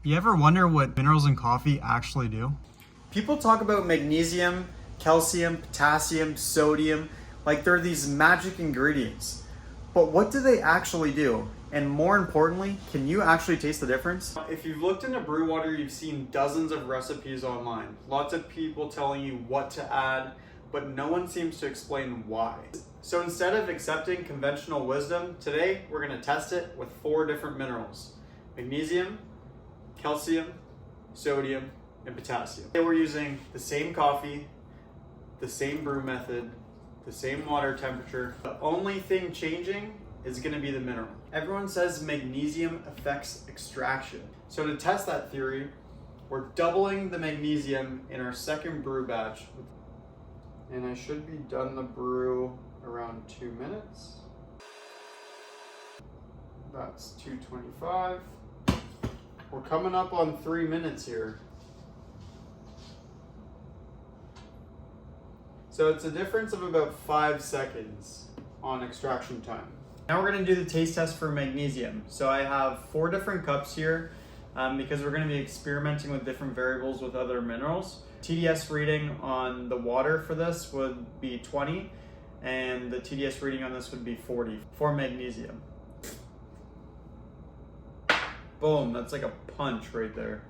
You ever wonder what minerals in coffee actually do? People talk about magnesium, calcium, potassium, sodium, like they're these magic ingredients. But what do they actually do? And more importantly, can you actually taste the difference? If you've looked into brew water, you've seen dozens of recipes online. Lots of people telling you what to add, but no one seems to explain why. So instead of accepting conventional wisdom, today we're gonna test it with 4 different minerals: magnesium, calcium, sodium, and potassium. Today we're using the same coffee, the same brew method, the same water temperature. The only thing changing is gonna be the mineral. Everyone says magnesium affects extraction. So to test that theory, we're doubling the magnesium in our second brew batch. And I should be done the brew around 2 minutes. That's 225. We're coming up on 3 minutes here. So it's a difference of about 5 seconds on extraction time. Now we're gonna do the taste test for magnesium. So I have 4 different cups here because we're gonna be experimenting with different variables with other minerals. TDS reading on the water for this would be 20, and the TDS reading on this would be 40 for magnesium. Boom, that's like a punch right there.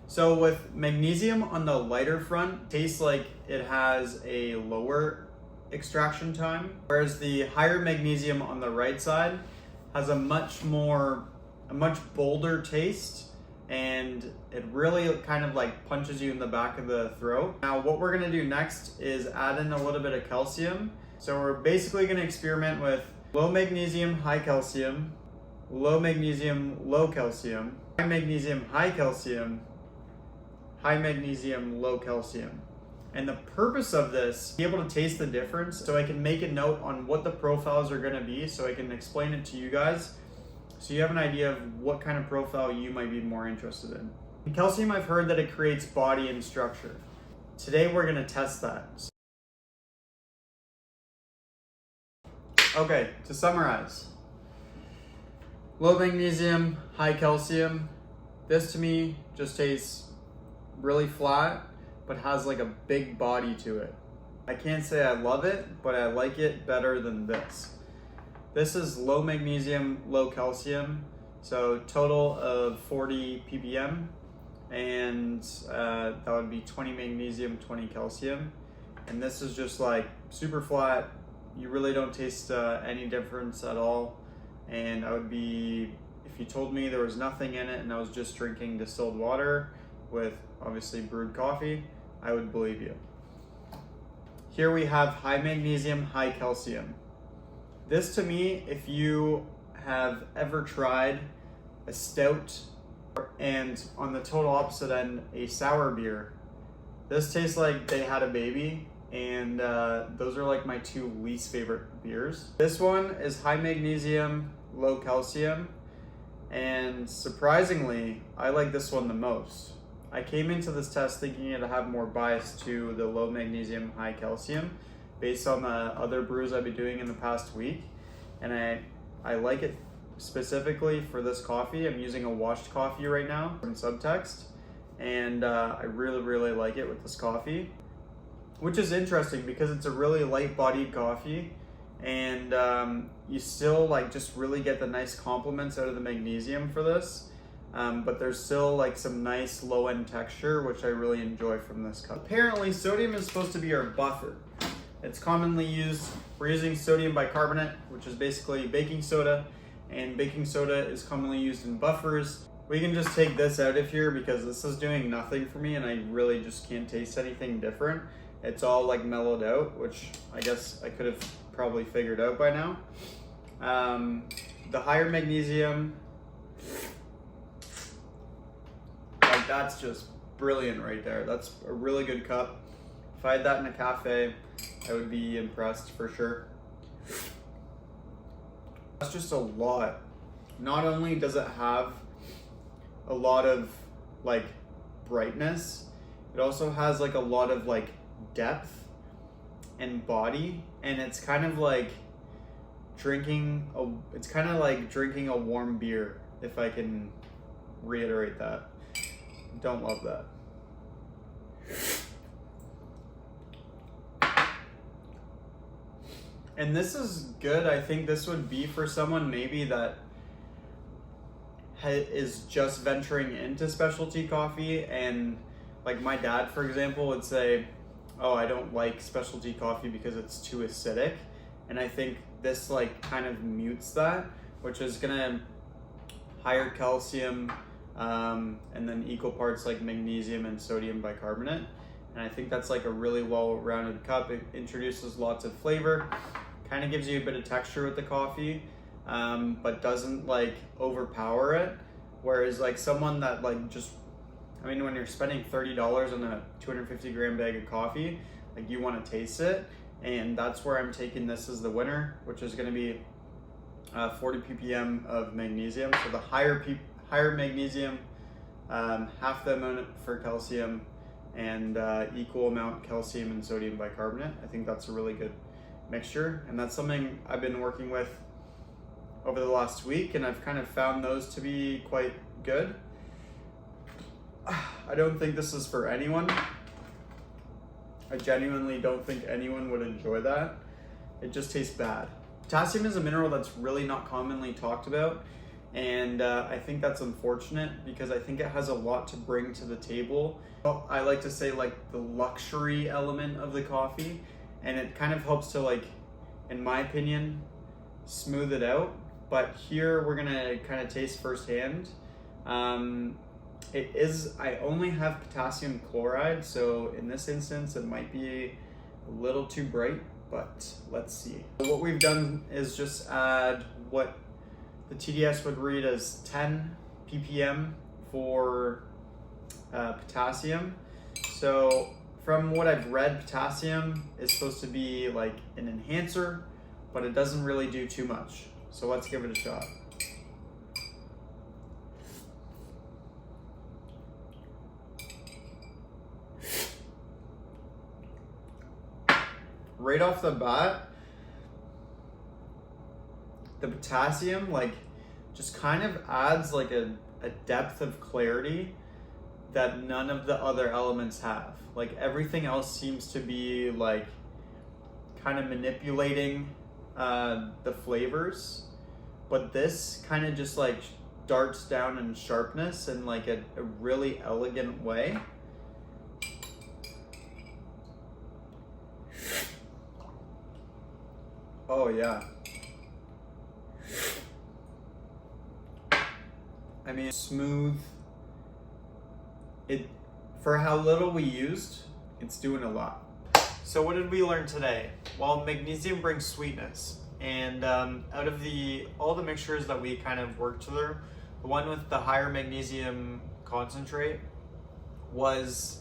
So with magnesium on the lighter front, tastes like it has a lower extraction time, whereas the higher magnesium on the right side has a much bolder taste, and it really kind of like punches you in the back of the throat. Now what we're gonna do next is add in a little bit of calcium. So we're basically gonna experiment with low magnesium, high calcium, low magnesium, low calcium, high magnesium, high calcium, high magnesium, low calcium. And the purpose of this, be able to taste the difference so I can make a note on what the profiles are gonna be so I can explain it to you guys so you have an idea of what kind of profile you might be more interested in. In calcium, I've heard that it creates body and structure. Today we're gonna test that. Okay, to summarize. Low magnesium, high calcium. This to me just tastes really flat, but has like a big body to it. I can't say I love it, but I like it better than this. This is low magnesium, low calcium, so total of 40 ppm, and that would be 20 magnesium, 20 calcium. And this is just like super flat. You really don't taste any difference at all. And I would be, if you told me there was nothing in it and I was just drinking distilled water with obviously brewed coffee, I would believe you. Here we have high magnesium, high calcium. This to me, if you have ever tried a stout and on the total opposite end, a sour beer, this tastes like they had a baby, and those are like my 2 least favorite beers. This one is high magnesium, low calcium, and surprisingly, I like this one the most. I came into this test thinking it'd have more bias to the low magnesium, high calcium based on the other brews I've been doing in the past week. And I like it specifically for this coffee. I'm using a washed coffee right now from Subtext. And I really like it with this coffee, which is interesting because it's a really light bodied coffee. And you still like just really get the nice compliments out of the magnesium for this. But there's still like some nice low end texture, which I really enjoy from this cup. Apparently sodium is supposed to be our buffer. It's commonly used, we're using sodium bicarbonate, which is basically baking soda, and baking soda is commonly used in buffers. We can just take this out of here because this is doing nothing for me and I really just can't taste anything different. It's all like mellowed out, which I guess I could have probably figured out by now. The higher magnesium, like that's just brilliant right there. That's a really good cup. If I had that in a cafe, I would be impressed for sure. That's just a lot. Not only does it have a lot of like brightness, it also has like a lot of like depth and body, and it's kind of like it's kind of like drinking a warm beer, if I can reiterate that. Don't love that. And this is good. I think this would be for someone maybe that is just venturing into specialty coffee, and like my dad, for example, would say, oh, I don't like specialty coffee because it's too acidic. And I think this like kind of mutes that, which is gonna higher calcium and then equal parts like magnesium and sodium bicarbonate. And I think that's like a really well-rounded cup. It introduces lots of flavor, kind of gives you a bit of texture with the coffee, but doesn't like overpower it. Whereas like someone that like just, I mean, when you're spending $30 on a 250 gram bag of coffee, like you want to taste it. And that's where I'm taking this as the winner, which is going to be 40 ppm of magnesium. So the higher magnesium, half the amount for calcium, and equal amount calcium and sodium bicarbonate. I think that's a really good mixture, and that's something I've been working with over the last week, and I've kind of found those to be quite good. I don't think this is for anyone. I genuinely don't think anyone would enjoy that. It just tastes bad. Potassium is a mineral that's really not commonly talked about, and I think that's unfortunate because I think it has a lot to bring to the table. Well, I like to say like the luxury element of the coffee, and it kind of helps to like, in my opinion, smooth it out. But here we're gonna kind of taste firsthand. I only have potassium chloride, so in this instance it might be a little too bright, but let's see. So what we've done is just add what the TDS would read as 10 ppm for potassium. So from what I've read, potassium is supposed to be like an enhancer, but it doesn't really do too much. So let's give it a shot. Right off the bat, the potassium like just kind of adds like a depth of clarity that none of the other elements have. Like everything else seems to be like kind of manipulating the flavors, but this kind of just like darts down in sharpness in like a really elegant way. Oh yeah. I mean, smooth. It, for how little we used, it's doing a lot. So what did we learn today? Well, magnesium brings sweetness, and out of all the mixtures that we kind of worked through, the one with the higher magnesium concentrate was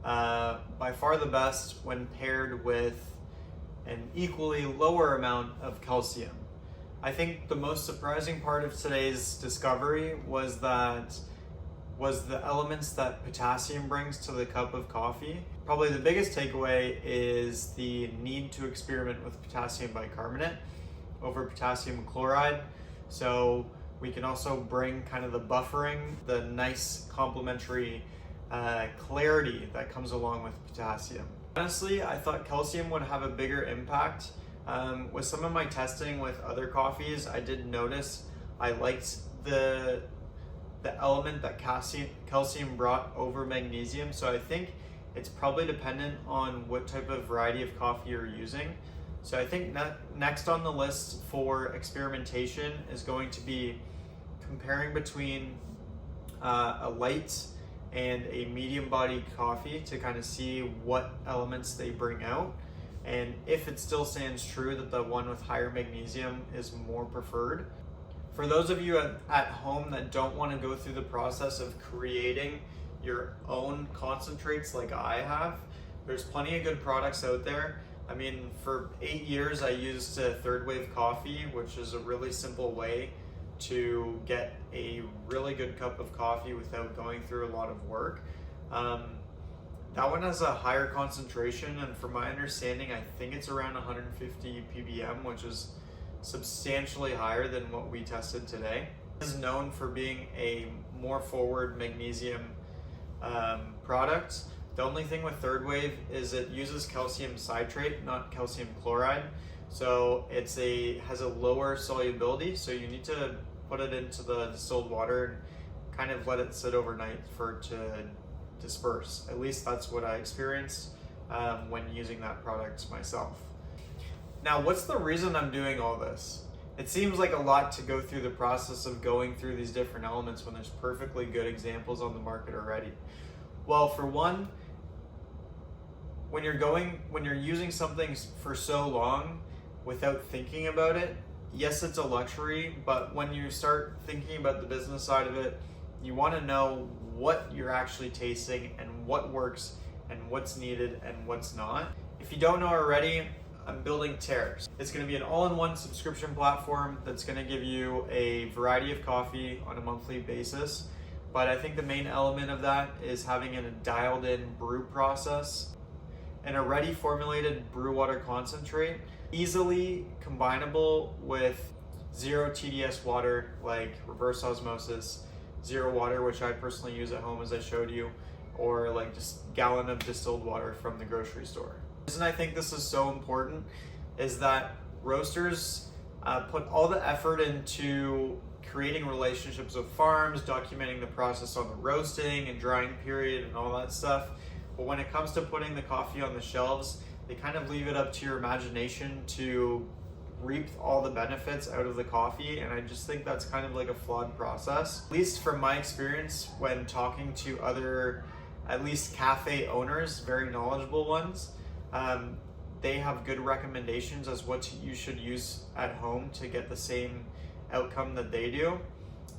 by far the best when paired with an equally lower amount of calcium. I think the most surprising part of today's discovery was the elements that potassium brings to the cup of coffee. Probably the biggest takeaway is the need to experiment with potassium bicarbonate over potassium chloride. So we can also bring kind of the buffering, the nice complementary clarity that comes along with potassium. Honestly, I thought calcium would have a bigger impact. With some of my testing with other coffees, I did notice I liked the element that calcium brought over magnesium. So I think it's probably dependent on what type of variety of coffee you're using. So I think next on the list for experimentation is going to be comparing between a light and a medium bodied coffee to kind of see what elements they bring out, and if it still stands true that the one with higher magnesium is more preferred. For those of you at home that don't want to go through the process of creating your own concentrates like I have, there's plenty of good products out there. I mean, for 8 years I used Third Wave Coffee, which is a really simple way to get a really good cup of coffee without going through a lot of work. That one has a higher concentration, and from my understanding, I think it's around 150 ppm, which is substantially higher than what we tested today. It is known for being a more forward magnesium product. The only thing with Third Wave is it uses calcium citrate, not calcium chloride. So has a lower solubility, so you need to put it into the distilled water and kind of let it sit overnight for it to disperse. At least that's what I experienced when using that product myself. Now, what's the reason I'm doing all this? It seems like a lot to go through the process of going through these different elements when there's perfectly good examples on the market already. Well, for one, when you're using something for so long without thinking about it, yes, it's a luxury, but when you start thinking about the business side of it, you want to know what you're actually tasting and what works and what's needed and what's not. If you don't know already, I'm building Tare. It's going to be an all-in-one subscription platform that's going to give you a variety of coffee on a monthly basis. But I think the main element of that is having a dialed-in brew process and a ready formulated brew water concentrate, easily combinable with zero TDS water like reverse osmosis, zero water, which I personally use at home as I showed you, or like just gallon of distilled water from the grocery store. The reason I think this is so important is that roasters put all the effort into creating relationships with farms, documenting the process on the roasting and drying period and all that stuff. But when it comes to putting the coffee on the shelves, they kind of leave it up to your imagination to reap all the benefits out of the coffee, and I just think that's kind of like a flawed process. At least from my experience when talking to other, at least cafe owners, very knowledgeable ones, they have good recommendations as what you should use at home to get the same outcome that they do.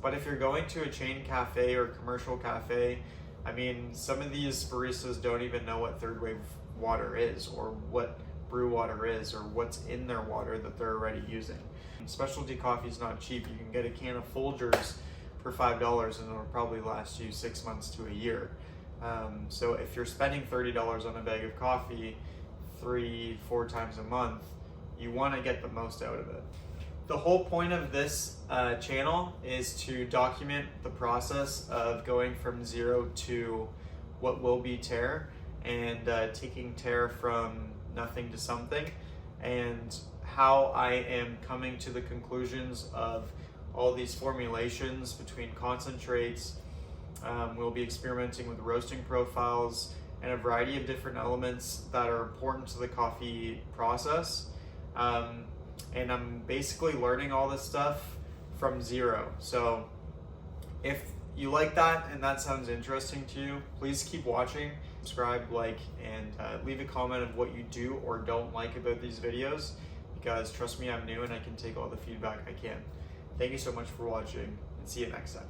But if you're going to a chain cafe or commercial cafe, I mean, some of these baristas don't even know what Third Wave water is, or what brew water is, or what's in their water that they're already using. Specialty coffee is not cheap. You can get a can of Folgers for $5 and it'll probably last you 6 months to a year. So if you're spending $30 on a bag of coffee 3-4 times a month, you want to get the most out of it. The whole point of this channel is to document the process of going from zero to what will be Tare, and taking Tare from nothing to something, and how I am coming to the conclusions of all these formulations between concentrates. We'll be experimenting with roasting profiles and a variety of different elements that are important to the coffee process. And I'm basically learning all this stuff from zero. So if you like that and that sounds interesting to you, please keep watching, subscribe, like, and leave a comment of what you do or don't like about these videos, because trust me, I'm new and I can take all the feedback I can. Thank you so much for watching, and see you next time.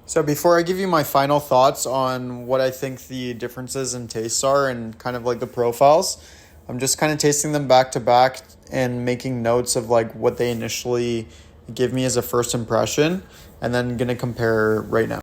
So before I give you my final thoughts on what I think the differences in tastes are and kind of like the profiles, I'm just kind of tasting them back to back and making notes of like what they initially give me as a first impression, and then going to compare right now.